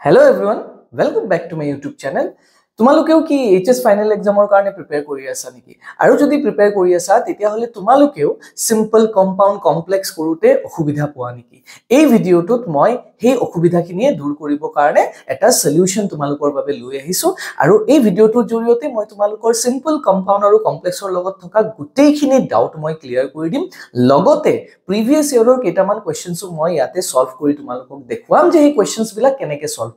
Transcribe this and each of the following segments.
Hello everyone, welcome back to my YouTube channel. তোমালোকেও কি HS final এক্সামৰ কাৰণে prepare কৰি আছা নেকি আৰু যদি প্ৰিপেয়াৰ কৰি আছা তেতিয়া হলে তোমালোকেও সিম্পল কম্পাউণ্ড কমপ্লেক্স কৰোতে অসুবিধা পোৱা নেকি এই ভিডিওটোত মই সেই অসুবিধাখিনিয়ে দূৰ কৰিব কাৰণে এটা সলিউশন তোমালোকৰ বাবে লৈ আহিছো আৰু এই ভিডিওটোৰ জৰিয়তে মই তোমালোকৰ সিম্পল কম্পাউণ্ড আৰু কমপ্লেক্সৰ লগত থকা গোটেইখিনি ডাউট মই ক্লিয়াৰ কৰি দিম লগতে প্ৰিভিয়াস ইয়াৰৰ কেইটামান কোৱেশ্চনছ মই ইয়াতে সলভ কৰি তোমালোকক দেখুৱাম যে এই কোৱেশ্চনছ বিলাক কেনেকৈ সলভ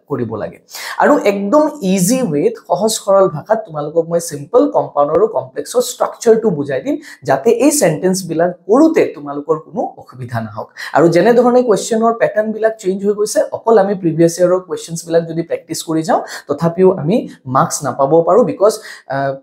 কৰিব লাগে আৰু একদম ইজি with সহজ সৰল ভাষাত তোমালোকক মই সিম্পল কম্পাউণ্ড আৰু কমপ্লেক্সৰ স্ট্ৰাকচাৰটো বুজাই দিম যাতে এই সেন্টেন্স বিলাক কৰোতে তোমালোকৰ কোনো অসুবিধা নহওক আৰু যেনে ধৰণে কোৱেশ্চনৰ প্যাটাৰ্ন বিলাক চেঞ্জ হৈ গৈছে অকল আমি প্ৰিভিয়াস ইয়াৰৰ কোৱেশ্চনছ বিলাক যদি প্ৰেক্টিস কৰি যাও তথাপিও আমি মাৰ্কস নাপাব পাৰো বিকজ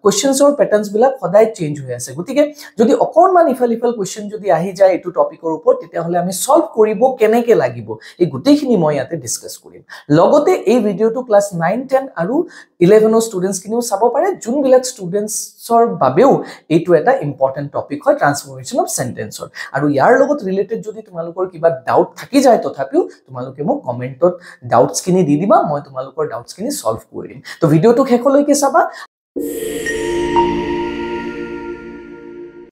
কোৱেশ্চনছৰ প্যাটাৰ্নছ বিলাক সদায় চেঞ্জ হৈ আছে গতিকে যদি অকনমান ইফাল কোৱেশ্চন যদি আহি যায় এটো টপিকৰ ওপৰত তেতিয়া হলে আমি সলভ কৰিব কেনেকৈ লাগিব এই গোটেইখিনি মই ইয়াতে ডিসকাস কৰিম লগতে এই ভিডিওটো ক্লাস 9 10 আৰু 11 স্টুডেন্টস কিনিও চাব পাৰে যোনবিলাক স্টুডেন্টছৰ বাবেও এইটো এটা ইম্পৰ্টেন্ট টপিক হয় ট্ৰান্সফৰমেশন অফ সেন্টেন্সৰ আৰু ইয়াৰ লগত ৰিলেটেড যদি তোমালোকৰ কিবা ডাউট থাকি যায় তথাপিও তোমালোকে মোক কমেন্টত ডাউটস কিনি দি দিবা মই তোমালোকৰ ডাউটস কিনি সলভ কৰি দিম তো ভিডিওটো শেষলৈকে চাবা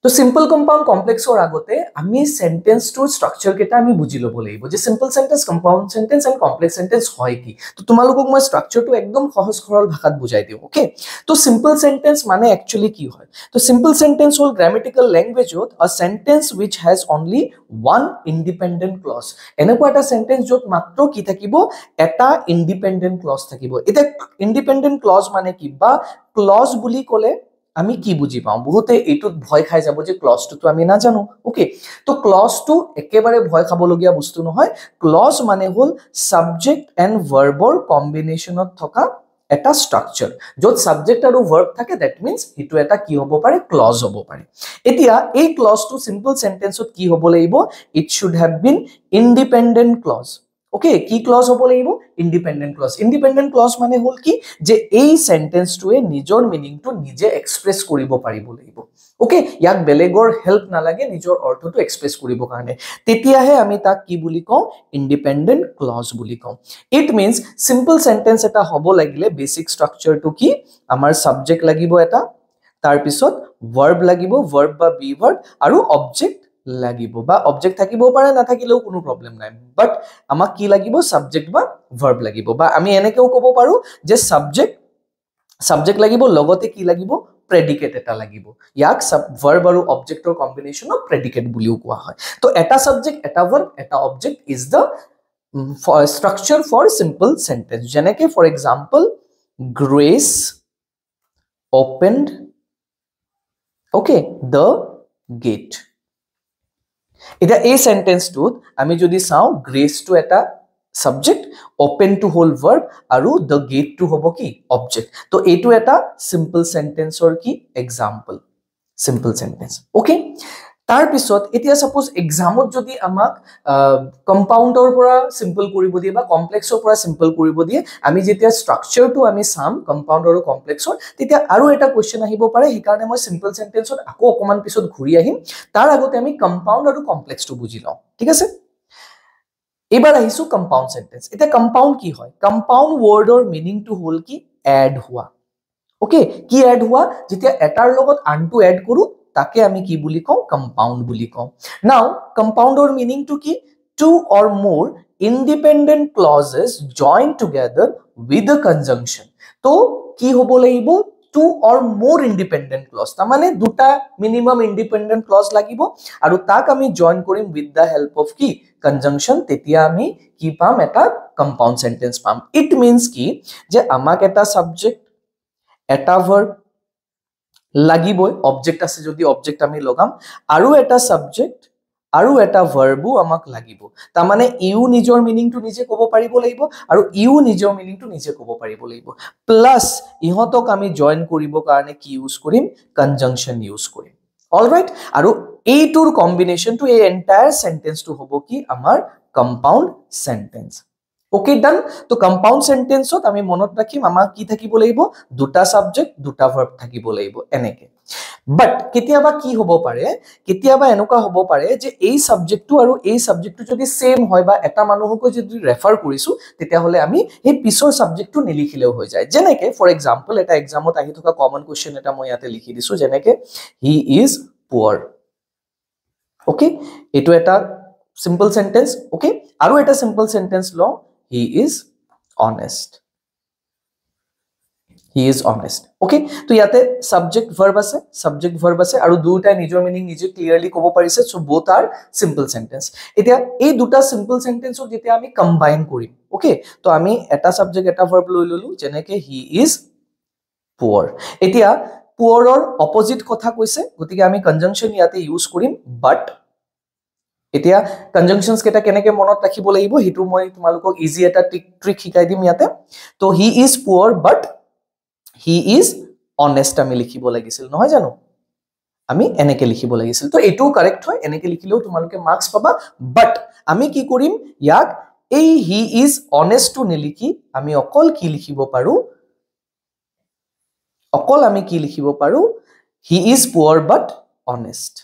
তো সিম্পল কম্পাউণ্ড কমপ্লেক্সৰ আগতে আমি সেন্টেন্সটোৰ স্ট্ৰাকচাৰ কেটা আমি বুজি ল'ব লাগিব যে simple sentence compound sentence and complex sentence হয় কি তো তোমালোকক মই স্ট্ৰাকচাৰটো একদম সহজ সৰল ভাষাত বুজাই দিও ওকে তো সিম্পল সেন্টেন্স মানে একচুয়ালি কি হয় তো সিম্পল সেন্টেন্স হল গ্ৰামেটিক্যাল ল্যাঙ্গুৱেজত a sentence which has only one independent clause এনেকুৱা এটা সেন্টেন্স যত মাত্ৰ কি থাকিব এটা ইন্ডিপেন্ডেন্ট ক্লজ থাকিব এটা ইন্ডিপেন্ডেন্ট ক্লজ মানে কি বা ক্লজ বুলি ক'লে আমি কি বুজি পাও বহুতে এটুত ভয় খাই যাব যে ক্লজটো তো আমি না জানো ওকে তো ক্লজটো একেবাৰে ভয় খাবলগীয়া বস্তু নহয় ক্লজ মানে হল সাবজেক্ট এন্ড ভাৰ্বৰ কম্বিনেশনত থকা এটা স্ট্ৰাকচাৰ যত সাবজেক্ট আৰু ভাৰ্ব থাকে দ্যাট মিন্স হিটো এটা কি হ'ব পাৰে ক্লজ হ'ব পাৰে এতিয়া এই ক্লজটো সিম্পল সেন্টেন্সত কি হ'ব লাগিব it should have been independent clause okay কি ক্লজ হ'ব লাগিব ইন্ডিপেন্ডেন্ট ক্লজ মানে হল কি যে এই সেন্টেন্সটোৱে নিজৰ মিনিংটো নিজে এক্সপ্ৰেছ কৰিব পাৰিব লাগিব ওকে ইয়াক বেলেগৰ হেল্প নালাগে নিজৰ অৰ্থটো এক্সপ্ৰেছ কৰিব কাৰণে তেতিয়াহে আমি তাক কি বুলি কওঁ ইন্ডিপেন্ডেন্ট ক্লজ বুলি কওঁ ইট মিন্স সিম্পল সেন্টেন্স এটা হ'ব লাগিলে বেসিক স্ট্ৰাকচাৰটো কি আমাৰ সাবজেক্ট লাগিব এটা তাৰ পিছত ভাৰ্ব লাগিব ভাৰ্ব বা বি ভাৰ্ব আৰু অবজেক্ট লাগিব বা অবজেক্ট থাকিব পাৰে না থাকিলেও কোনো প্ৰবলেম নাই বাট আমাক কি লাগিব সাবজেক্ট বা ভাৰ্ব লাগিব বা আমি এনেকেও ক'ব পাৰো যে সাবজেক্ট লাগিব লগতে কি লাগিব প্ৰেডিকেট এটা লাগিব ইয়াক ভাৰ্ব আৰু অবজেক্টৰ কম্বিনেশনক প্ৰেডিকেট বুলিও কোৱা হয় তো এটা সাবজেক্ট এটা ভার্ব এটা object is the structure for simple sentence যেনেকে for example Grace opened okay the gate এটা এই সেন্টেন্সটোত আমি যদি চাও গ্ৰেস টু এটা সাবজেক্ট ওপেন টু হোল ভাৰ্ব আৰু the gate টু হ'ব কি অবজেক্ট তো এইটো এটা সিম্পল সেন্টেন্সৰ কি এক্সাম্পল সিম্পল সেন্টেন্স ওকে তাৰ পিছত এতিয়া সাপোজ এক্সামত যদি আমাক কম্পাউণ্ডৰ পৰা সিম্পল কৰিব দিয়ে বা কমপ্লেক্সৰ পৰা সিম্পল কৰিব দিয়ে আমি যেতিয়া স্ট্ৰাকচাৰটো আমি সাম কম্পাউণ্ড আৰু কমপ্লেক্সৰ তেতিয়া আৰু এটা কোৱেশ্চন আহিব পাৰে সেই কাৰণে মই সিম্পল সেন্টেন্সত আকৌ অকমান পিছত ঘূৰি আহিম তাৰ আগতে আমি কম্পাউণ্ড আৰু কমপ্লেক্সটো বুজি লওঁ ঠিক আছে এবাৰ আহিছো কম্পাউণ্ড সেন্টেন্স এটা কম্পাউণ্ড কি হয় কম্পাউণ্ড ওয়াৰ্ডৰ মিনিংটো হল কি এড হোৱা ওকে কি এড হোৱা যেতিয়া এটাৰ লগত আনটো এড কৰো তাকে আমি কি বুলি কওঁ কম্পাউণ্ড বুলি কওঁ নাও কম্পাউণ্ডৰ মিনিংটো কি two or more independent clauses joined together with a conjunction তো কি হ'ব লাগিব two or more independent clause তা মানে দুটা মিনিমাম ইন্ডিপেন্ডেন্ট ক্লজ লাগিব আৰু তাক আমি জয়েন কৰিম with the help of কি conjunction তেতিয়া আমি কি পাম এটা কম্পাউণ্ড সেন্টেন্স পাম ইট মিন্স কি যে আমাক এটা সাবজেক্ট এটা ভার্ব লাগিবই অবজেক্ট আছে যদি অবজেক্ট আমি লগাম আৰু এটা সাবজেক্ট আৰু এটা ভাৰ্বও আমাক লাগিব তা মানে ইউ নিজৰ মিনিংটো নিজে ক'ব পাৰিব লাগিব আৰু ইউ নিজৰ মিনিংটো নিজে ক'ব পাৰিব লাগিব প্লাস ইহতক আমি জয়েন কৰিব কাৰণে কি ইউজ কৰিম কনজাংশন ইউজ কৰিম অলৰাইট আৰু এইটোৰ কম্বিনেশনটো এই এন্টায়াৰ সেন্টেন্সটো হ'ব কি আমাৰ কম্পাউণ্ড সেন্টেন্স ওকে ডান তো কম্পাউন্ড সেন্টেন্সত আমি মনত ৰাখিম আমাৰ কি থাকিব লাগিব দুটা সাবজেক্ট দুটা ভাৰ্ব থাকিব লাগিব এনেকে বাট কেতিয়াবা কি হ'ব পাৰে কেতিয়াবা এনেকুৱা হ'ব পাৰে যে এই সাবজেক্টটো আৰু এই সাবজেক্টটো যদি সেম হয় বা এটা মানুহক যদি ৰেফাৰ কৰিছো তেতিয়া হলে আমি এই পিছৰ সাবজেক্টটো নিলিখিলেও হৈ যায় যেনেকে ফৰ এক্সাম্পল এটা এক্সামত আহি থকা কমন কোৱেশ্চন এটা মই ইয়াতে লিখি দিছো যেনেকে হি ইজ পুৱাৰ ওকে এটো এটা simple sentence okay aru eta simple sentence lo he is honest okay to yate subject verb ase aru duta nijor meaning nije clearly kobo parise so both are simple sentence etia ei duta simple sentence ok jetia ami combine korim okay to ami eta subject eta verb loi lolu jeneke he is poor etia poor or opposite kotha koise gotike ami conjunction yate use korim but এতিয়া conjunctions কেটা কেনেকে মনত ৰাখিব লাগিব হিটু মই তোমালোকক easy এটা trick শিকাই দিম ইয়াতে তো হি ইজ পুৱাৰ বাট হি ইজ অনেষ্ট আমি লিখিব লাগিছিল নহয় জানো আমি এনেকে লিখিব লাগিছিল তো এটো কারেক্ট হয় এনেকে লিখিলেও তোমালোকে মার্কস পাবা বাট আমি কি কৰিম ইয়াক এই হি ইজ অনেষ্ট টু নিলিখি আমি অকল কি লিখিব পাৰো অকল আমি কি লিখিব পাৰো হি ইজ পুৱাৰ বাট অনেষ্ট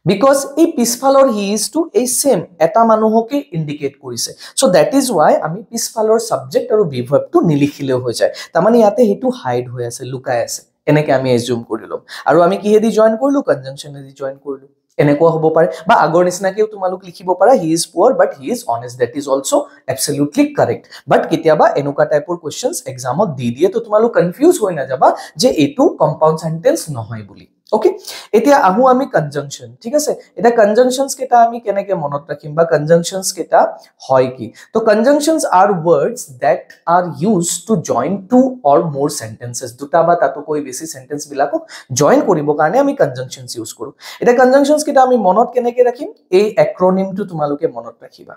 because এই পিছফালৰ he is to এই same এটা মানুহকে ইন্ডিকেট কৰিছে so that is why আমি পিছফালৰ সাবজেক্ট আৰু verb টো নিলিখিলেও হৈ যায় তাৰমানে ইয়াতে হেতু হাইড হৈ আছে লুকাই আছে এনেকে আমি এজুম কৰিলো আৰু আমি কিহেদি জয়েন কৰিলো কনজাংশন দি জয়েন কৰিলো এনেকুৱা হ'ব পাৰে বা আগৰ নিচিনাকেও তোমালোক লিখিব পাৰা he is poor but he is honest that is also absolutely correct but কেতিয়াবা এনেকুৱা টাইপৰ কোৱেশ্চনস এক্সামত দি দিয়ে তো তোমালোক কনফিউজ হৈ না যাবা যে এটো কম্পাউন্ড সেন্টেন্স নহয় বুলি ওকে এতিয়া আহু আমি কনজাংশন ঠিক আছে এটা কনজাংশনস কেটা আমি কেনেকে মনত ৰাখিম বা কনজাংশনস কেটা হয় কি তো conjunctions are words that are used to join two or more sentences দুটা বা তাতকৈ বেছি সেন্টেন্স বিলাকক জয়েন কৰিব কাৰণে আমি কনজাংশনস ইউজ কৰো এটা কনজাংশনস কেটা আমি মনত কেনেকে ৰাখিম এই এক্ৰোনিমটো তোমালোকে মনত ৰাখিবা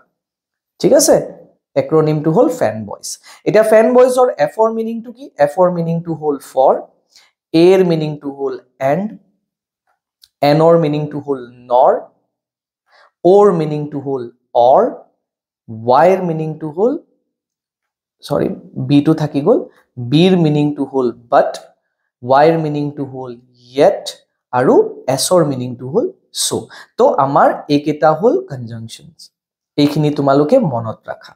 ঠিক আছে এক্ৰোনিমটো হল ফ্যান বয়স এটা ফ্যান বয়সৰ এফৰ মিনিংটো কি এফৰ মিনিংটো হল ফৰ এৰ মিনিংটো হল and N-or meaning to whole nor, or meaning to whole or, Y-er meaning to whole, sorry, B to thaki gol, B-er meaning to whole but, Y-er meaning to whole yet, aru S-or meaning to whole so. To amar eketa whole conjunctions. Ekhini tumaloke monot rakha.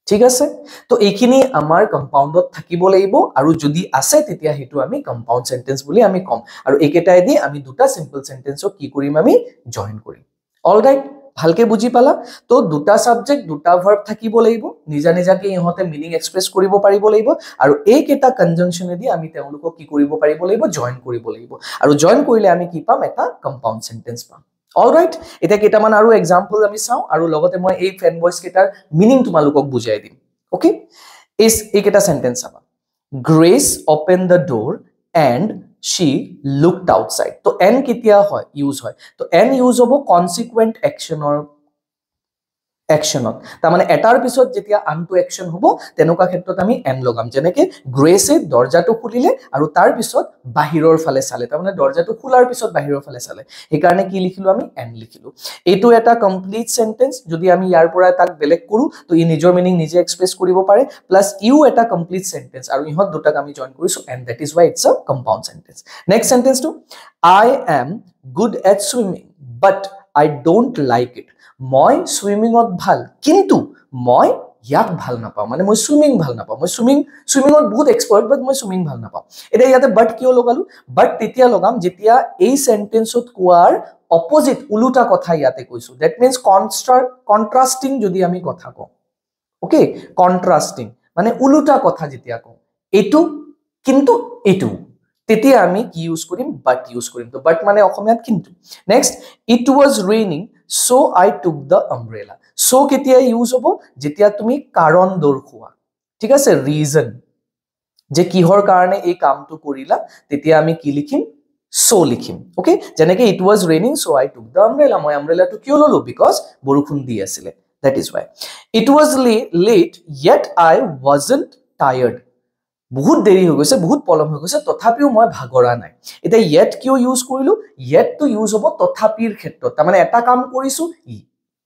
ঠিক আছে তো এইখিনি আমাৰ কম্পাউণ্ডত থাকিব লাগিব আৰু যদি আছে তেতিয়া হেতু আমি কম্পাউণ্ড সেন্টেন্স বুলি আমি কম আৰু একেটাই দি আমি দুটা সিম্পল সেন্টেন্সক কি কৰিম আমি জয়েন কৰিম অলৰাইট ভালকে বুজি পালা তো দুটা সাবজেক্ট দুটা ভাৰ্ব থাকিব লাগিব নিজা নিজাকে ইহতে মিনিং এক্সপ্ৰেছ কৰিব পাৰিব লাগিব আৰু এইকেটা কনজাংশনে দি আমি তেওঁলোকক কি কৰিব পাৰিব লাগিব জয়েন কৰিব লাগিব আৰু জয়েন কৰিলে আমি কি পাম এটা কম্পাউণ্ড সেন্টেন্স পাম অলৰাইট এটা কেটামান আৰু এক্সাম্পল আমি চাও আৰু লগতে মই এই ফ্যান বয়স কেটাৰ মিনিং তোমালোকক বুজাই দিম ওকে ইস একটা সেন্টেন্স আবা Grace open the door and she looked outside তো n কেতিয়া হয় ইউজ হয় তো n ইউজ হ'ব কনসিকুয়েন্ট একশনত তা মানে এটাৰ পিছত যেতিয়া আনটো একশন হ'ব তেনকা ক্ষেত্ৰত আমি n লগাম যেনেকে গ্ৰেছে দৰজাটো খুলিলে আৰু তাৰ পিছত বাহিৰৰ ফালে চালে তা মানে দৰজাটো খোলাৰ পিছত বাহিৰৰ ফালে চালে এই কাৰণে কি লিখিলো আমি n লিখিলো এটো এটা কমপ্লিট সেন্টেন্স যদি আমি ইয়াৰ পৰা তাক বেলেগ কৰো তো ই নিজৰ মিনিং নিজে এক্সপ্ৰেছ কৰিব পাৰে প্লাস ইউ এটা কমপ্লিট সেন্টেন্স আৰু ইহত দুটাক আমি জয়েন কৰিছো and that is why it's a compound sentence next sentence to I am good at swimming but I don't like it মই সুইমিংত ভাল কিন্তু মই ইয়াক ভাল নাপাও মানে মই সুইমিং ভাল নাপাও মই সুইমিংত বহুত এক্সপার্ট বাট মই সুইমিং ভাল নাপাও এটা ইয়াতে বাট কিয় লগালো বাট তেতিয়া লগাম যেতিয়া এই সেন্টেন্সত কোৱাৰ অপোজিট উলুটা কথা ইয়াতে কৈছো দ্যাট মিন্স কন্ট্রাস্টিং যদি আমি কথা কও ওকে কন্ট্রাস্টিং মানে উলুটা কথা যেতিয়া কও এটো কিন্তু এটো তেতিয়া আমি কি ইউজ কৰিম বাট ইউজ কৰিম তো বাট মানে অসমীয়াত কিন্তু next it was raining so I took the umbrella so কেতিয়া ইউজ হ'ব যেতিয়া তুমি কাৰণ দৰ্খোৱা ঠিক আছে ৰিজন যে কিহৰ কাৰণে এই কামটো কৰিলা তেতিয়া আমি কি লিখিম so লিখিম ওকে যেনেকে it was raining so I took the umbrella মই umbrella টো কিয় ললো because বৰষুণ দি আছিল that is why it was late yet I wasn't tired বহুত দেৰি হৈ গৈছে বহুত পলম হৈ গৈছে তথাপিও মই ভাগৰা নাই এটা yet কিয় ইউজ কৰিলো yet to ইউজ হ'ব তথাপিৰ ক্ষেত্ৰত তাৰ মানে এটা কাম কৰিছো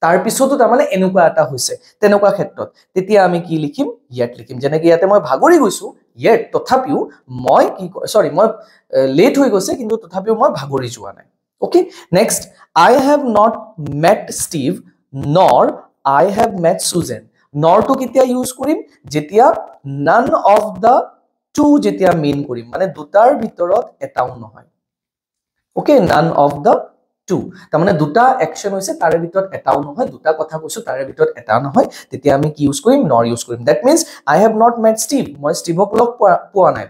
তাৰ পিছতো তাৰমানে এনেকুৱা এটা হৈছে তেনেকুৱা ক্ষেত্ৰত তেতিয়া আমি কি লিখিম yet লিখিম যেনেকৈ ইয়াতে মই ভাগৰি গৈছো yet তথাপিও মই কি সৰি মই লেট হৈ গৈছে কিন্তু তথাপিও মই ভাগৰি যোৱা নাই okay next I have not met Steve nor I have met Susan nor to কেতিয়া ইউজ কৰিম যেতিয়া none of the two যেতিয়া মেইন কৰিম মানে দুটাৰ ভিতৰত এটাও নহয় okay none of the two তাৰমানে দুটা অ্যাকশন হৈছে তাৰে ভিতৰত এটাও নহয় দুটা কথা কৈছো তাৰে ভিতৰত এটা নহয় তেতিয়া আমি কি ইউজ কৰিম nor ইউজ কৰিম that means I have not met Steve মই ষ্টিভক লগ পোৱা নাই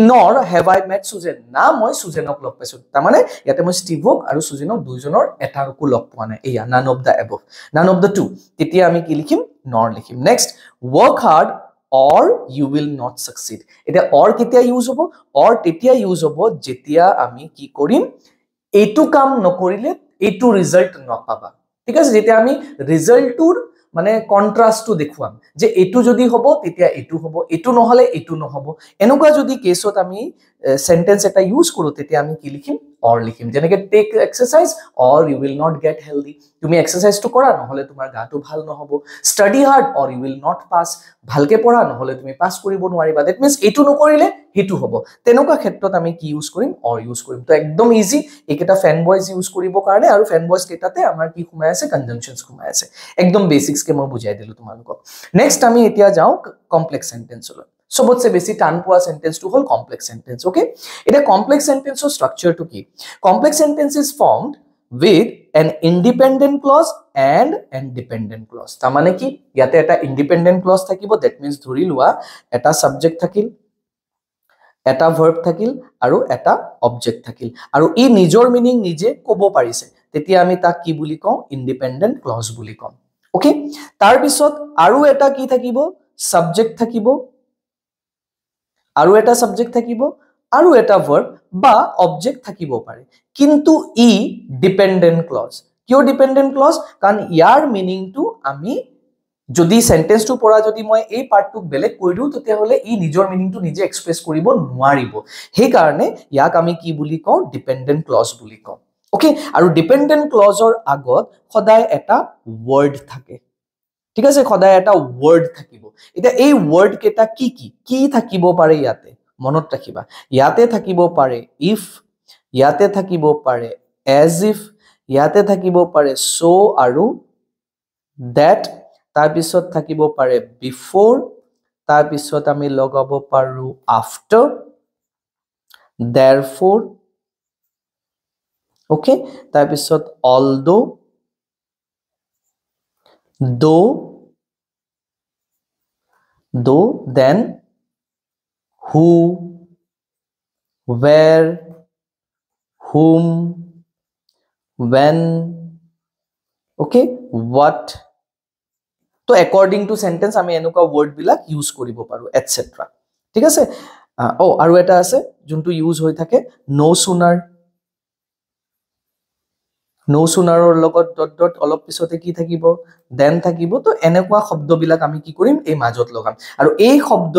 nor have I met Susan না মই সুজেনক লগ পাইছো তাৰমানে ইয়াতে মই ষ্টিভক আৰু সুজেনক দুইজনৰ এটাৰকো লগ পোৱা নাই এয়া none of the above none of the two তেতিয়া আমি কি লিখিম nor লিখিম next work hard or you will not succeed এটা or কেতিয়া ইউজ হ'ব or তেতিয়া ইউজ হ'ব যেতিয়া আমি কি কৰিম এইটো কাম নকৰিলে এইটো ৰিজাল্ট নাপাবা ঠিক আছে যেতিয়া আমি ৰিজাল্টৰ মানে কন্ট্ৰাস্টটো দেখুৱাম যে এইটো যদি হ'ব তেতিয়া এইটো হ'ব এইটো নহলে এইটো নহব এনেকুৱা যদি কেছত আমি সেন্টেন্স এটা ইউজ কৰো তেতিয়া আমি কি লিখিম or লিখিম যেনেকৈ take exercise or you will not get healthy তুমি এক্সাৰসাইজটো কৰা নহলে তোমাৰ গাটো ভাল নহব study hard or you will not pass ভালকে পঢ়া নহলে তুমি পাস কৰিব নোৱাৰিবা that means এইটো নকৰিলে হেতু হ'ব তেনেকুৱা ক্ষেত্ৰত আমি কি ইউজ কৰিম or ইউজ কৰিম তো একদম ইজি এইকেটা ফ্যান বয়জ ইউজ কৰিব কাৰণে আৰু ফ্যান বয়জ কেটাতে আমাৰ কি ঘুমাই আছে কনজাংশনস ঘুমাই আছে একদম বেসিক্স কে মই বুজাই দিলো তোমালোকক নেক্সট আমি এতিয়া যাও কমপ্লেক্স সেন্টেন্সলৈ सबसे बेसी टान पोआ सेंटेंस टू होल complex sentence okay it complex sentence structure टू की complex sentence is formed with an independent clause and an dependent clause ता माने की याते एटा independent clause থাকিবো that means ধৰি লোৱা এটা subject থাকিল এটা verb থাকিল আৰু এটা object থাকিল আৰু ই নিজৰ মিনিং নিজে ক'ব পাৰিছে তেতিয়া আমি তাক কি বুলি কওঁ independent clause বুলি কম ওকে তাৰ পিছত আৰু এটা কি থাকিবো subject থাকিবো আৰু এটা সাবজেক্ট থাকিব আৰু এটা ভাৰ্ব বা অবজেক্ট থাকিব পাৰে কিন্তু ই ডিপেন্ডেন্ট ক্লজ কিয় ডিপেন্ডেন্ট ক্লজ কাৰণ ইয়াৰ মিনিংটো আমি যদি সেন্টেন্সটো পঢ়া যদি মই এই পাৰ্টটো বেলেগ কৈ দিও তেতিয়া হলে ই নিজৰ মিনিংটো নিজে এক্সপ্ৰেছ কৰিব নোৱাৰিব সেই কাৰণে ইয়াক আমি কি বুলি কওঁ ডিপেন্ডেন্ট ক্লজ বুলি কওঁ ওকে আৰু ডিপেন্ডেন্ট ক্লজৰ আগত সদায় এটা ওয়াৰ্ড থাকে ঠিক আছে সদায় এটা ওয়াৰ্ড থাকিব এটা এই ওয়াৰ্ড কেটা কি থাকিব পাৰে ইয়াতে মনত ৰাখিবা ইয়াতে থাকিব পাৰে if ইয়াতে থাকিব পাৰে as if ইয়াতে থাকিব পাৰে so আৰু that তাৰ পিছত থাকিব পাৰে before তাৰ পিছত আমি লগাব পাৰো after therefore okay তাৰ পিছত although though then who where whom when okay what तो according to sentence আমি এনেকুৱা word বিলাক ইউজ কৰিব পাৰো etc ঠিক আছে ও আৰু এটা আছে যোনটো ইউজ হৈ থাকে no sooner or লগত dot অলপ পিছতে কি থাকিব then থাকিব তো এনেকুৱা শব্দ বিলাক আমি কি কৰিম এই মাজত লগাম আৰু এই শব্দ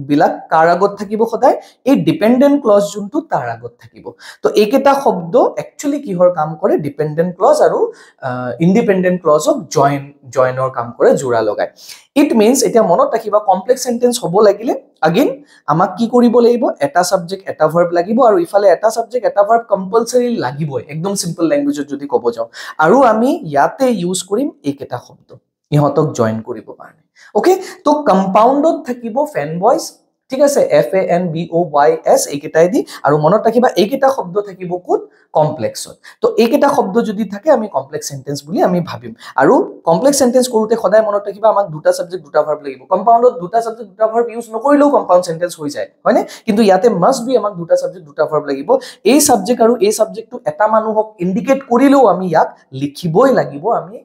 বিলাক কাৰ আগত থাকিব সদায় এই ডিপেন্ডেন্ট ক্লজ যোনটো তাৰ আগত থাকিব তো এইকেটা শব্দ একচুয়ালি কিহৰ কাম কৰে ডিপেন্ডেন্ট ক্লজ আৰু ইন্ডিপেন্ডেন্ট ক্লজক জয়েনৰ কাম কৰে জোড়া লগায় ইট মিন্স এটা মনত ৰাখিবা কমপ্লেক্স সেন্টেন্স হ'ব লাগিলে अगेन আমাক কি কৰিব লাগিব এটা সাবজেক্ট এটা ভাৰ্ব লাগিব আৰু ইফালে এটা সাবজেক্ট এটা ভাৰ্ব কম্পালসৰি লাগিবই একদম সিম্পল ল্যাঙ্গুৱেজত যদি ক'ব যাও আৰু আমি ইয়াতে ইউজ কৰিম এইকেটা শব্দ ইহতক জয়েন কৰিব কাৰণে ওকে তো কম্পাউন্ডত থাকিব ফ্যান বয়জ ঠিক আছে FANBOYS এইকেটাই দি আৰু মনত ৰাখিবা এইকেটা শব্দ থাকিব কোত কমপ্লেক্সত তো এইকেটা শব্দ যদি থাকে আমি কমপ্লেক্স সেন্টেন্স বুলি আমি ভাবিম আৰু কমপ্লেক্স সেন্টেন্স কৰোতে সদায় মনত ৰাখিবা আমাক দুটা সাবজেক্ট দুটা ভাৰ্ব লাগিব কম্পাউন্ডত দুটা সাবজেক্ট দুটা ভাৰ্ব ইউজ নকৰিলেও কম্পাউন্ড সেন্টেন্স হৈ যায় হয়নে কিন্তু ইয়াতে মাস্ট বি আমাক দুটা সাবজেক্ট দুটা ভার্ব লাগিব এই সাবজেক্ট আৰু এই সাবজেক্টটো এটা মানুহক ইন্ডিকেট কৰিলেও আমি ইয়াক লিখিবই লাগিব আমি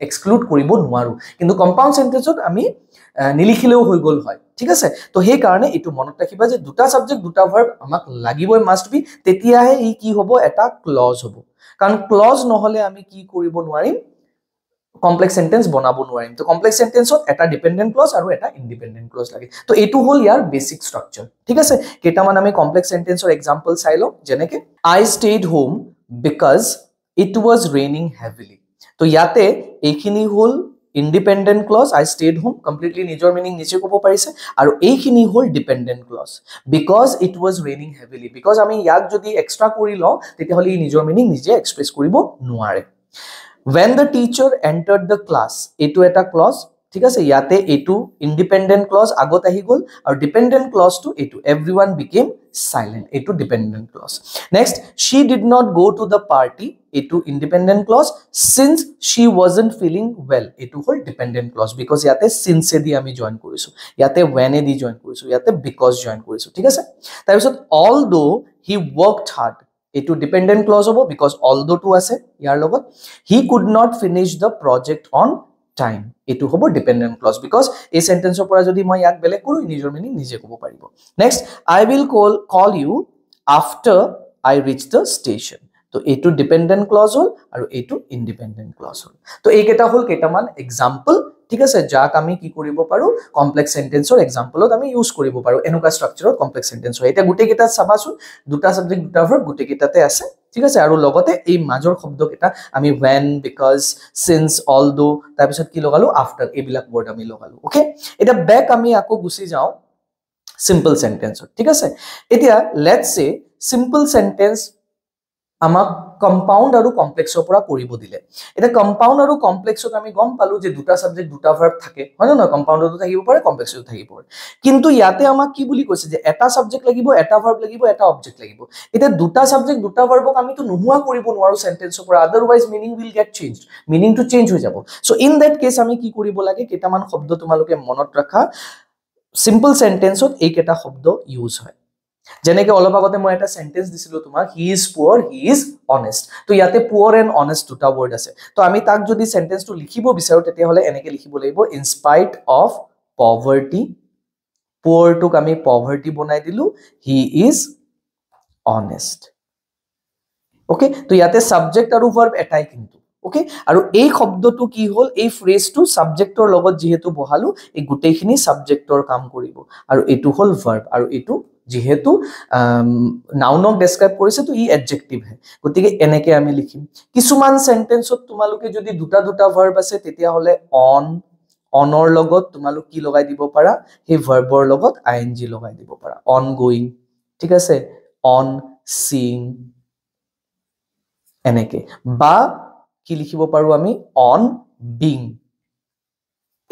এক্সক্লুড কৰিব নোৱাৰো কিন্তু কম্পাউন্ড সেন্টেন্সত আমি নিলিখিলেও হৈ গল হয় ঠিক আছে তো সেই কাৰণে এটো মনত ৰাখিবা যে দুটা সাবজেক্ট দুটা ভার্ব আমাক লাগিবই মাস্ট বি তেতিয়াহে ই কি হ'ব এটা ক্লজ হ'ব কাৰণ ক্লজ নহলে আমি কি কৰিব নোৱাৰিম কমপ্লেক্স সেন্টেন্স বনাব নোৱাৰিম তো কমপ্লেক্স সেন্টেন্সত এটা ডিপেন্ডেন্ট ক্লজ আৰু এটা ইন্ডিপেন্ডেন্ট ক্লজ লাগে তো এটো হল ইয়াৰ বেসিক স্ট্ৰাকচাৰ ঠিক আছে কেটামান আমি কমপ্লেক্স সেন্টেন্সৰ এক্সাম্পল চাই লও যেনেকে I stayed home because it was raining heavily তো ইয়াতে এইখিনি হল independent clause, I stayed home, completely নিজৰ meaning নিজে ক'ব পাৰিছে আৰু এইখিনি হল dependent clause, because it was raining heavily, because আমি ইয়াক যদি এক্সট্ৰা কৰি লওঁ তেতিয়াহ'লে ই নিজৰ meaning নিজে এক্সপ্ৰেছ কৰিব নোৱাৰে। when the teacher entered the class, এইটো এটা clause, ঠিক আছে, ইয়াতে এইটো independent clause আগত আহি গ'ল আৰু dependent clause টো এইটো everyone became silent, এইটো dependent clause। next, she did not go to the party, এইটো independent clause, since she wasn't feeling well, এইটো হল dependent clause, because ইয়াতে since এ দি আমি জয়েন কৰিছো, ইয়াতে when এ দি জয়েন কৰিছো, ইয়াতে because জয়েন কৰিছো, ঠিক আছে। তাৰ পিছত although he worked hard, এইটো dependent clause হ'ব, because although টো আছে ইয়াৰ লগত, he could not finish the project on time, এইটো হ'ব dependent clause, because এই সেন্টেন্সৰ পৰা যদি মই ইয়াক বেলেগ কৰো নিজৰ মিনিং নিজে ক'ব পাৰিব। next, I will call you after I reach the station, তো এইটো dependent clause হল আৰু এইটো independent clause হল। তো এইকেইটা হল কেইটামান এক্সাম্পল, ঠিক আছে, যাক আমি কি কৰিব পাৰো কমপ্লেক্স সেন্টেন্সৰ এক্সাম্পলত আমি ইউজ কৰিব পাৰো এনেকুৱা ষ্ট্ৰাকচাৰত কমপ্লেক্স সেন্টেন্স হয়। এটা গুটেই কেইটা চাবাচোন, দুটা সাবজেক্ট দুটা ভাৰ্ব গুটেই কেইটাতে আছে, ঠিক আছে, আৰু লগতে এই মাজৰ শব্দকেইটা আমি when, because, since, although, তাৰ পিছত কি লগালো after, এইবিলাক ওয়ার্ড আমি লগালো। ওকে, এটা ব্যাক আমি আকৌ গুছি যাও সিম্পল সেন্টেন্সত, ঠিক আছে। এতিয়া লেটস সে সিম্পল সেন্টেন্স আমাক কম্পাউন্ড আৰু কমপ্লেক্সৰ পৰা কৰিব দিলে। এটা কম্পাউন্ড আৰু কমপ্লেক্সত আমি গম পালো যে দুটা সাবজেক্ট দুটা ভাৰ্ব থাকে, হয় না, কম্পাউন্ডতো থাকিব পাৰে কমপ্লেক্সতো থাকিব পাৰে, কিন্তু ইয়াতে আমাক কি বুলি কৈছে যে এটা সাবজেক্ট লাগিব, এটা ভার্ব লাগিব, এটা অবজেক্ট লাগিব। এটা দুটা সাবজেক্ট দুটা ভার্বক আমি তো নোহোৱা কৰিব নোৱাৰো সেন্টেন্সৰ পৰা, otherwise meaning will get changed, meaning to change হৈ যাব। সো ইন দ্যাট কেস আমি কি কৰিব লাগে, কেইটামান শব্দ তোমালোকে মনত ৰাখা, সিম্পল সেন্টেন্সত এই কেইটা শব্দ ইউজ হয়। যেনেকে অলপ আগতে মই এটা সেন্টেন্স দিছিলো তোমাক, হি ইজ পুৱাৰ, হি ইজ অনেষ্ট, তো ইয়াতে পুৱাৰ এণ্ড অনেষ্ট দুটা ওয়াৰ্ড আছে। তো আমি তাক যদি সেন্টেন্সটো লিখিব বিচাৰো তেতিয়াহলে এনেকে লিখিব লাগিব, ইন স্পাইট অফ পভাৰ্টি, পুৱাৰটোক আমি পভাৰ্টি বনাই দিলো, হি ইজ অনেষ্ট। ওকে, তো ইয়াতে সাবজেক্ট আৰু ভাৰ্ব এটাই কিন্তু, ওকে, আৰু এই শব্দটো কি হল, এই ফ্ৰেজটো সাবজেক্টৰ লগত যেহেতু বহালো, এই গুটেইখিনি সাবজেক্টৰ কাম কৰিব, আৰু এইটো হল ভাৰ্ব, আৰু এইটো যেহেতু নাউনক ডেসক্ৰাইব কৰিছে তো ই এডজেক্টিভ হে, গতিকে এনেকে আমি লিখিম। কিছুমান সেন্টেন্সত তোমালোকে যদি দুটা দুটা ভার্ব আছে তেতিয়াহলে অন, অনৰ লগত তোমালোক কি লগাই দিব পাৰা, সেই ভাৰ্বৰ লগত আইএনজি লগাই দিব পাৰা, অন গোয়িং, ঠিক আছে, অন সিইং, এনেকে, বা কি লিখিব পাৰো আমি, অন বিং,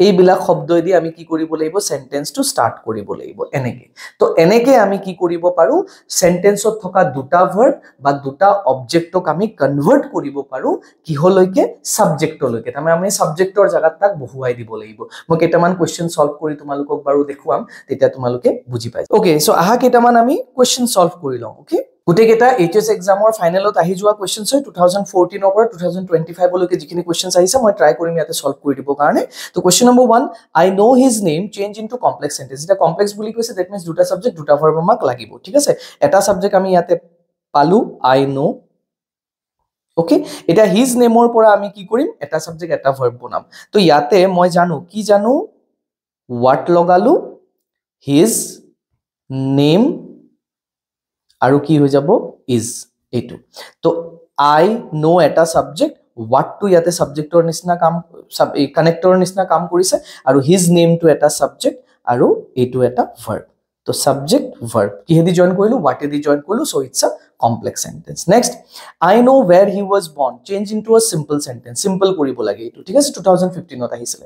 এইবিলাক শব্দই আমি কি কৰিব লাগিব, সেন্টেন্সটো স্টাৰ্ট কৰিব লাগিব এনেকে। তো এনেকে আমি কি কৰিব পাৰো, সেন্টেন্সত থকা দুটা ভাৰ্ব বা দুটা অবজেক্টক আমি কনভাৰ্ট কৰিব পাৰো কিহলৈকে, সাবজেক্টলৈকে। তাৰমানে আমি সাবজেক্টৰ জায়গাত তাক বহুৱাই দিব লাগিব। মই কেইটামান কোৱেশ্চন সলভ কৰি তোমালোকক বাৰু দেখুৱাম, তেতিয়া তোমালোকে বুজি পাই। ওকে, সো আহা কেইটামান আমি কোৱেশ্চন সলভ কৰি লওঁ। ওকে, গুটেইকেইটা এইচএস এক্সামৰ ফাইনেলত আহি যোৱা কোৱেশ্চনছ হয়, 2014 পৰা 2025 লৈকে যিখিনি কোৱেশ্চনছ আহিছে মই ট্ৰাই কৰিম ইয়াতে সলভ কৰি দিব কাৰণে। তো question number 1, I know his name change into complex sentence. এটা কমপ্লেক্স বুলি কৈছে, দ্যাট মিন্স দুটা সাবজেক্ট দুটা ভার্ব আমাক লাগিব, ঠিক আছে। এটা সাবজেক্ট আমি ইয়াতে পালো, আই নো, ওকে। এটা হিজ নেমৰ পৰা আমি কি কৰিম, এটা সাবজেক্ট এটা ভাৰ্ব বনাম। তো ইয়াতে মই জানো, কি জানো, হোৱাট লগালো, হিজ নেম, আৰু কি হৈ যাব, ইজ, এইটো। তো আই নো এটা সাবজেক্ট, হোৱাট টু ইয়াতে সাবজেক্টৰ নিচিনা কাম, কানেক্টৰৰ নিচিনা কাম কৰিছে, আৰু হিজ নেম টু এটা সাবজেক্ট, আৰু এইটো এটা ভাৰ্ব। তো সাবজেক্ট ভাৰ্ব কিহেদি জয়েন কৰিলো, হোৱাট এদি জয়েন কৰিলো, so it's a complex sentence. Next, I know where he was born change into a simple sentence, simple কৰিব লাগে এইটো, ঠিক আছে, 2015ত আহিছিলে।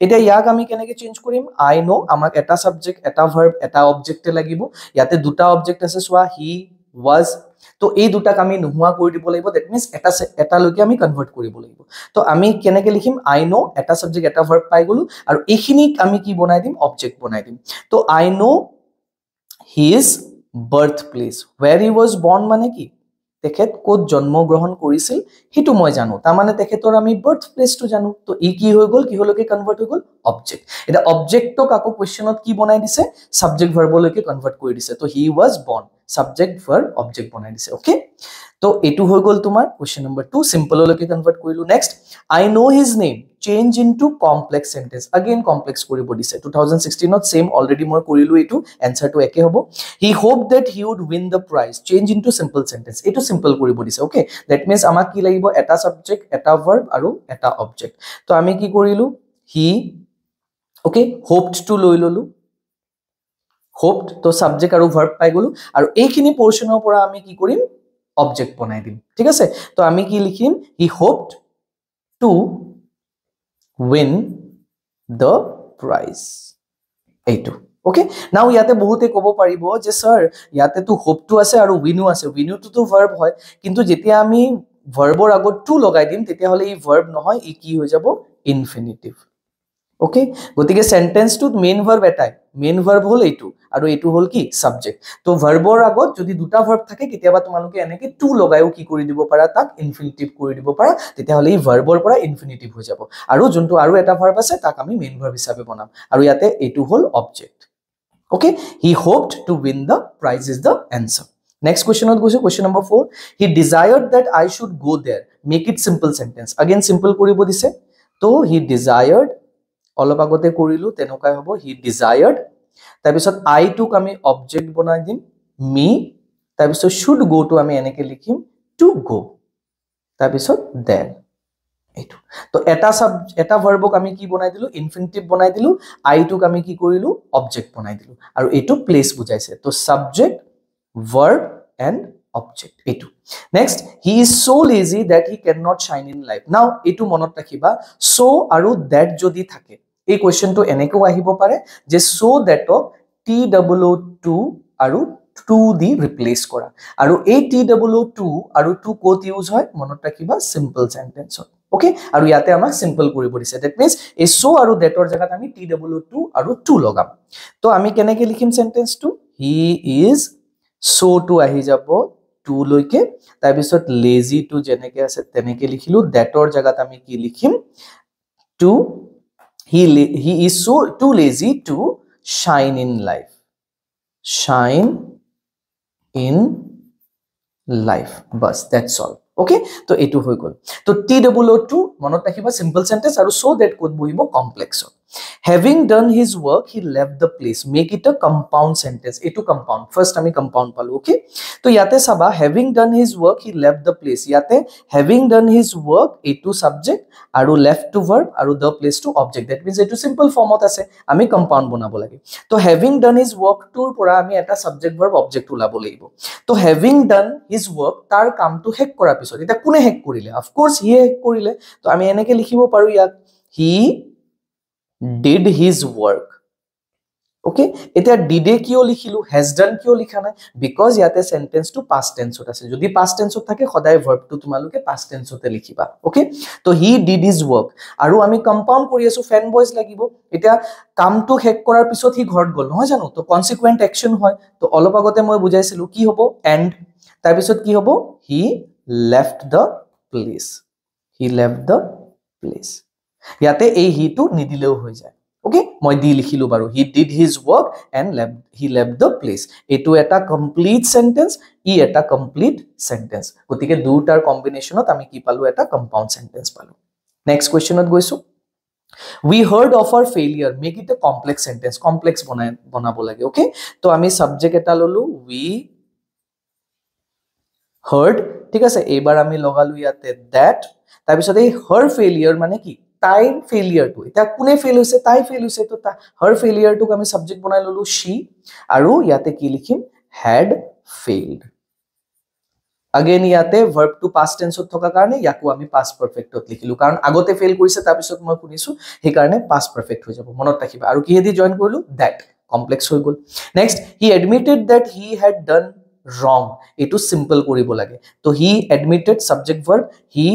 এতিয়া ইয়াক আমি কেনেকে চেঞ্জ কৰিম, আই নো আমাক এটা সাবজেক্ট এটা ভাৰ্ব এটা অবজেক্টে লাগিব, ইয়াতে দুটা অবজেক্ট আছে, চোৱা, হি was, তো এই দুটাক আমি নোহোৱা কৰি দিব লাগিব, দ্যাট মিন্স এটা লৈকে আমি কনভাৰ্ট কৰিব লাগিব। তো আমি কেনেকে লিখিম, আই নো এটা সাবজেক্ট এটা ভার্ব পাই গলো, আৰু এইখিনিক আমি কি বনাই দিম, অবজেক্ট বনাই দিম। তো I know his birthplace, where he was born মানে কি, তেখেত ক'ত জন্মগ্ৰহণ কৰিছিল সেইটো মই জানো, তাৰ মানে তেখেতৰ আমি বাৰ্থ প্লেসটো জানো। তো ই কি হৈ গল, কিহলৈকে কনভাৰ্ট হৈ গল, অবজেক্ট। এটা অবজেক্টক আকৌ কোৱেশ্চনত কি বনাই দিছে, সাবজেক্ট ভাৰ্বলৈকে কনভাৰ্ট কৰি দিছে। তো হি ওয়াজ বৰ্ন, সাবজেক্ট ভাৰ্ব অবজেক্ট বনাই দিছে। ওকে, তো এটু হৈ গল তোমাৰ কোৱেশ্চন নম্বৰ 2, সিম্পললৈকে কনভাৰ্ট কৰিলো। Next, I know his name change into complex sentence again complex কৰিব দিছে 2016 ত সেম অলৰেডি মই কৰিলো এটো এনসাৰটো একে হ'ব he hope that he would win the prize change into simple sentence এটো সিম্পল কৰিব দিছে ওকে দ্যাট মিন্স আমাক কি লাগিব এটা সাবজেক্ট এটা ভার্ব আৰু এটা অবজেক্ট তো আমি কি কৰিলো হি ওকে হোপড টু লৈ ললো হোপড তো সাবজেক্ট আৰু ভাৰ্ব পাই গলো আৰু এইখিনি পোৰশনৰ পৰা আমি কি কৰিম অবজেক্ট বনাই দিম ঠিক আছে তো আমি কি লিখিম he hoped to win the prize এইটো ওকে নাও ইয়াতে বহুতে কব পাৰিব যে স্যাৰ ইয়াতে তো হোপ টু আছে আৰু উইনো আছে উইনোটো তো ভাৰ্ব হয় কিন্তু যেতিয়া আমি ভাৰ্বৰ আগত টু লগাই দিম তেতিয়া হলে ই ভার্ব নহয় ই কি হৈ যাব ইনফিনিটিভ ওকে গতিকে সেন্টেন্সটো মেইন ভার্ব এটাই মেইন ভার্ব হল এইটো আৰু এইটো হল কি সাবজেক্ট তো ভাৰ্বৰ আগত যদি দুটা ভাৰ্ব থাকে কেতিয়াবা তোমালোকে এনেকে টু লগাইও কি কৰি দিব পাৰা তাক ইনফিনিটিভ কৰি দিব পাৰা তেতিয়া হলে ই ভাৰ্বৰ পৰা ইনফিনিটিভ হৈ যাব আৰু যোনটো আৰু এটা ভাৰ্ব আছে তাক আমি মেইন ভাৰ্ব হিচাপে বনাম আৰু ইয়াতে এইটো হল object okay he hoped to win the prize is the answer Next question on question number 4 he desired that I should go there make it simple sentence again simple koribo dise to he desired অলপ আগতে কৰিলো তেনেকৈ হ'ব he desired তাৰ পিছত I টোক আমি object বনাই দিম me তাৰ পিছত should go to আমি এনেকে লিখিম to go তাৰ পিছত there এইটো তো এটা ভার্বক আমি কি বনাই দিলো ইনফিনিটিভ বনাই দিলো I টোক আমি কি কৰিলো অবজেক্ট বনাই দিলো আৰু এইটো প্লেস বুজাইছে তো subject verb and object etu next he is so lazy that he cannot shine in life now etu monot rakhiba so aru that jodi thake ei question to eneko ahibo pare je so that ok two aru 2 di replace kora aru ei two aru 2 kot use hoy monot rakhiba simple sentence okay aru yate amak simple koribo dise that means ei so aru that or jagat ami two aru 2 logam to ami keneke likhim sentence to he is so to ahi jabo 2 loike tar bisot lazy to jeneke ase teneke likhilu that or jagat ami ki likhim to he is so too lazy to shine in life bus that's all okay to etu hoy gol to two monot rakhiba simple sentence aru so that kod bohibo complex having done his work he left the place make it a compound sentence etu compound first ami compound palu okay to yate saba having done his work he left the place yate having done his work etu subject aru left to verb aru the place to object that means etu simple form ot ase ami compound banabo lage to having done his work tur pora ami eta subject verb object ulabo lagibo to having done his work tar kam to hek kora pisot eta kune hek korile of course he hek korile to ami eneke likhibo paru yak he did his work okay eta did e kio likhilu has done kio likha nai because yate sentence to past tense ot ase jodi past tense ot thake khoday verb to tumaluke past tense ote likhiba okay to he did his work aru ami compound kori asu fan boys lagibo eta kam to hek korar pisot hi ghort gol noy jano to consequent action hoy to olop agote moi bujaisilu ki hobo and tar pisot ki hobo he left the place yate ei he to nidileu hoy jay okay moi di likhilu baru he did his work and he left the place etu eta complete sentence e eta complete sentence gotike dutar combination ot ami ki palu eta compound sentence palu next question ot goisu we heard of our failure make it a complex sentence complex banabo lage okay to ami subject eta lolu we heard ঠিক আছে এবাৰ আমি লগালু ইয়াতে that তাৰ পিছত এই her failure মানে কি তাই failure to এটা কোনে fail হৈছে তাই fail হৈছে তো her failure to আমি subject বনাই ললো she আৰু ইয়াতে কি লিখিম had failed again ইয়াতে verb to past tense ত থকা কাৰণে ইয়াকো আমি past perfect ত লিখিলো কাৰণ আগতে fail কৰিছে তাৰ পিছত মই শুনিছো সেই কাৰণে past perfect হৈ যাব মনত ৰাখিবা আৰু কিহেদি জয়েন কৰিলো that complex হৈ গল next he admitted that he had done wrong etu simple koribo lage to he admitted subject verb he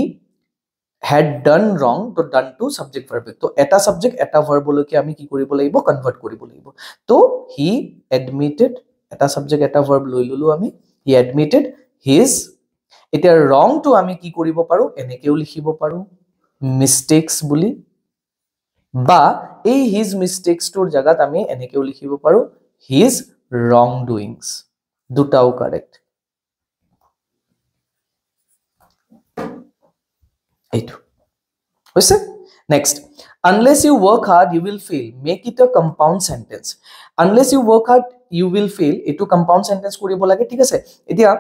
had done wrong to done to subject verb to eta subject eta verb loke ami ki koribo lagibo convert koribo lagibo to he admitted eta subject eta verb loi lulu ami he admitted his eta wrong to ami ki koribo paru enekeu likhibo paru mistakes buli ba ei his mistakes tor jagat ami enekeu likhibo paru his wrongdoings দুটাও correct এইটো হইছে Next, unless you work hard you will fail, make it a compound sentence. Unless you work hard you will fail, etu compound sentence কৰিব লাগে ঠিক আছে এতিয়া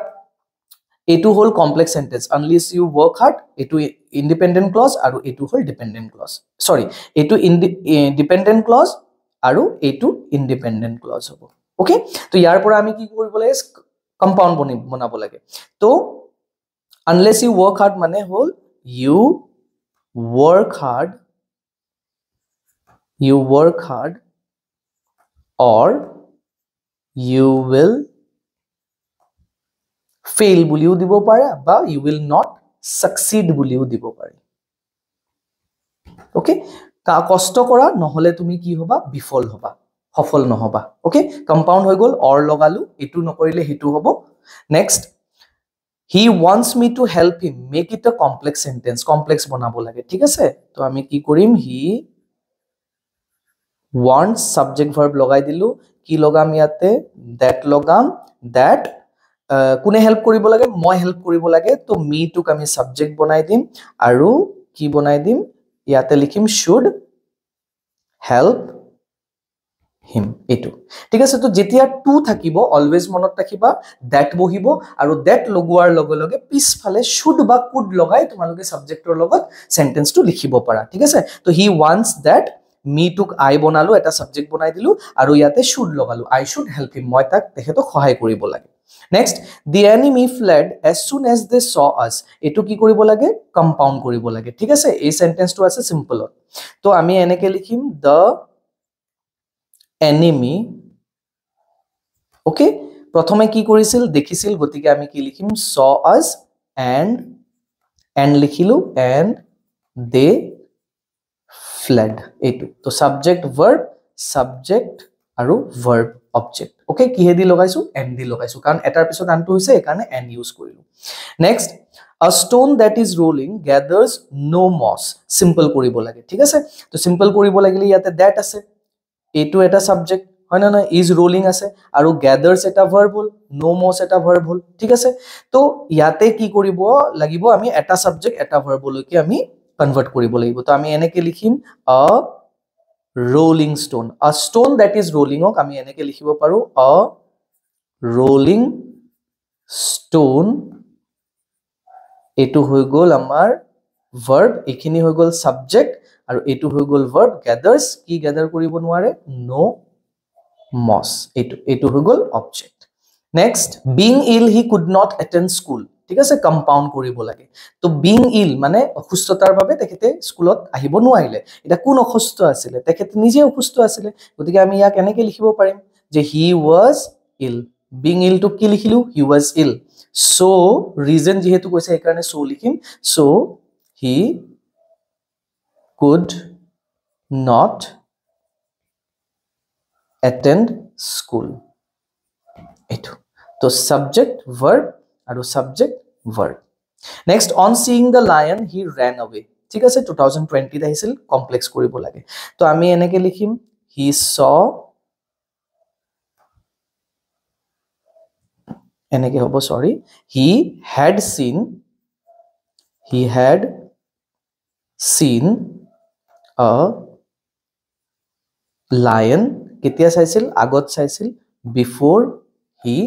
এটু হল complex sentence unless you work hard এটু ইন্ডিপেন্ডেন্ট ক্লজ আৰু এটু হল ডিপেন্ডেন্ট ক্লজ সৰি এটু ডিপেন্ডেন্ট ক্লজ আৰু এটু ইন্ডিপেন্ডেন্ট ক্লজ হ'ব ওকে তো ইয়াৰ পৰা আমি কি কৰিব লাগে কম্পাউন্ড বনাব লাগে তো unless you work hard মানে হল you work hard or you will fail বুলিও দিব পারে বা you will not succeed বুলিও দিব পারে ওকে কষ্ট কৰা নহলে তুমি কি হবা বিফল হবা সফল নহবা ওকে কম্পাউন্ড হৈ গল or লগালো এটু নকৰিলে হেতু হ'ব next he wants me to help him, make it a complex sentence, complex বনাব লাগে ঠিক আছে তো আমি কি কৰিম he wants subject verb লগাই দিলু কি লগাম ইয়াতে that লগাম that কোনে হেল্প কৰিব লাগে মই হেল্প কৰিব লাগে তো me টুক আমি সাবজেক্ট বনাই দিম আৰু কি বনাই দিম ইয়াতে লিখিম should help him এটু ঠিক আছে তো যেতিয়া টু থাকিব অলওয়েজ মনত ৰাখিবা that বহিব আৰু that লগোৱাৰ লগে লগে পিছফালে should বা could লগাই তোমালোকে সাবজেক্টৰ লগত সেন্টেন্সটো লিখিব পাৰা ঠিক আছে তো he wants that me টুক I বনালো এটা সাবজেক্ট বনাই দিলু আৰু ইয়াতে should লগালো I should help him মই তাক তেখেতক সহায় কৰিব লাগে next the enemy fled as soon as they saw us এটু কি কৰিব লাগে কম্পাউন্ড কৰিব লাগে ঠিক আছে এই সেন্টেন্সটো আছে সিম্পল তো আমি এনেকে লিখিম the enemy okay প্ৰথমে কি কৰিছিল দেখিছিল গতিকে আমি কি লিখিম saw us and লিখিলো and they fled এটু তো subject আৰু verb object okay কিহে দি লগাইছো and দি লগাইছো কাৰণ এটাৰ পিছত আনটো হৈছে একাৰণে and ইউজ কৰিলো next a stone that is rolling gathers no moss simple কৰিব লাগে ঠিক আছে তো simple কৰিব লাগিলে ইয়াতে that আছে এটু এটা সাবজেক্ট হয় না না is rolling আছে আৰু gathers এটা verb হল no moss এটা verb হল ঠিক আছে তো ইয়াতে কি কৰিব লাগিব আমি এটা সাবজেক্ট এটা verb লৈকে আমি কনভাৰ্ট কৰিব লাগিব তো আমি এনেকে লিখিম a rolling stone a stone that is rolling ok আমি এনেকে লিখিব পাৰো a rolling stone এটু হৈ গল আমাৰ verb এখিনি হৈ গল subject আৰু এটু হৈ গল verb gathers কি gather কৰিব নোৱাৰে no moss এটু হৈ গল object next being ill he could not attend school ঠিক আছে কম্পাউন্ড কৰিব লাগে তো being ill মানে অসুস্থতাৰ বাবে তেখেতে স্কুলত আহিব নোৱাৰিলে এটা কোন অসুস্থ আছিল তেখেতে নিজে অসুস্থ আছিল গতিকে আমি ইয়াক এনেকে লিখিব পাৰিম যে he was ill being ill to কি লিখিলো he was ill so reason যেহেতু কৈছে এই কাৰণে so লিখিম so he could not attend school etu to subject verb aru subject verb next on seeing the lion he ran away ঠিক আছে 2020 আহিছিল কমপ্লেক্স কৰিব লাগে তো আমি এনেকে লিখিম he saw এনেকে হ'ব sorry he had seen a lion কেতিয়া চাইছিল আগত চাইছিল before he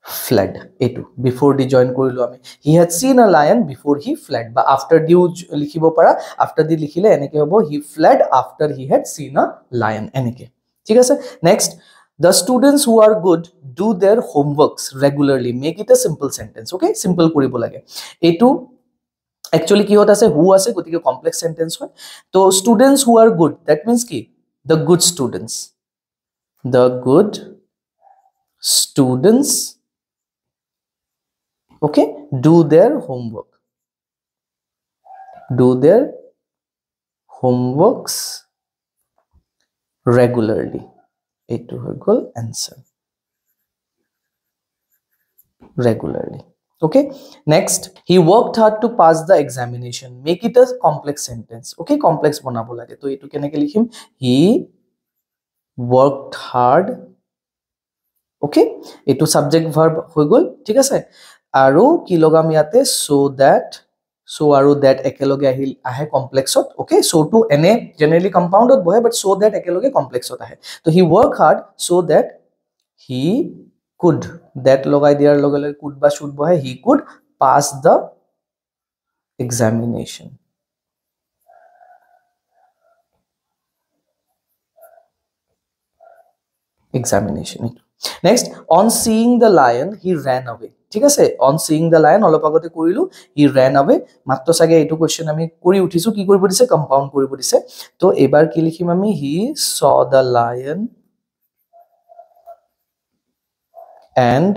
fled etu before di join korilu ami he had seen a lion before he fled ba after di likhibo para after di likhile eneke hobo he fled after he had seen a lion eneke thik ase next the students who are good do their homeworks regularly make it a simple sentence okay simple koribo lage etu actually ki hota ase who ase gotike complex sentence hoy to students who are good that means ki the good students okay do their homeworks regularly etu hogol answer regularly okay next he worked hard to pass the examination make it a complex sentence okay complex banabo lage to etu keneke likhim he worked hard okay etu subject verb hoi gol thik ase aru ki logam yate so that so আৰু that একেলগে আহিল আহে কমপ্লেক্সত okay so to এনে generally কম্পাউণ্ডত বহে but so that একেলগে কমপ্লেক্সত আহে তো he work hard so that he could that লগাই দিয়াৰ লগে লগে could বা should বহে he could pass the examination next on seeing the lion he ran away ঠিক আছে on seeing the lion অলপ আগতে কৰিলো he ran away মাত্ৰ সাগে এটো কোৱেশ্চন আমি কৰি উঠিছো কি কৰিব দিছে কম্পাউণ্ড কৰিব দিছে তো এবাৰ কি লিখিম আমি he saw the lion and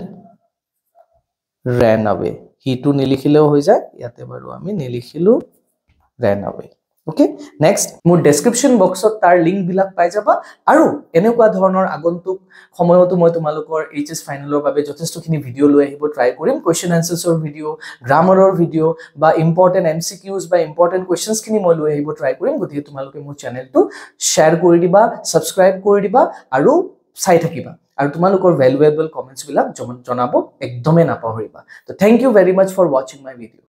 ran away he to নিলিখিলেও হৈ যায় ইয়াতে বাৰু আমি নিলিখিলো ran away okay next মোৰ ডেসক্ৰিপচন বক্সত তাৰ লিংক বিলাক পাই যাবা আৰু এনেকুৱা ধৰণৰ আগন্তুক সময়তো মই তোমালোকৰ এইচএস ফাইনেলৰ বাবে যথেষ্টখিনি ভিডিও লৈ আহিব ট্ৰাই কৰিম কোৱেশ্চন আনসাৰ্ছৰ ভিডিও গ্ৰামাৰৰ ভিডিও বা ইম্পৰ্টেন্ট এমসিকিউজ বা ইম্পৰ্টেন্ট কোৱেশ্চনছ খিনি মই লৈ আহিব ট্ৰাই কৰিম গতিকে তোমালোকে মোৰ চেনেলটো শেয়াৰ কৰি দিবা সাবস্ক্ৰাইব কৰি দিবা আৰু চাই থাকিবা আৰু তোমালোকৰ ভ্যালুয়েবল কমেন্টছ বিলাক জনাব একদমে নাপাহৰিবা তো thank you very much for watching my video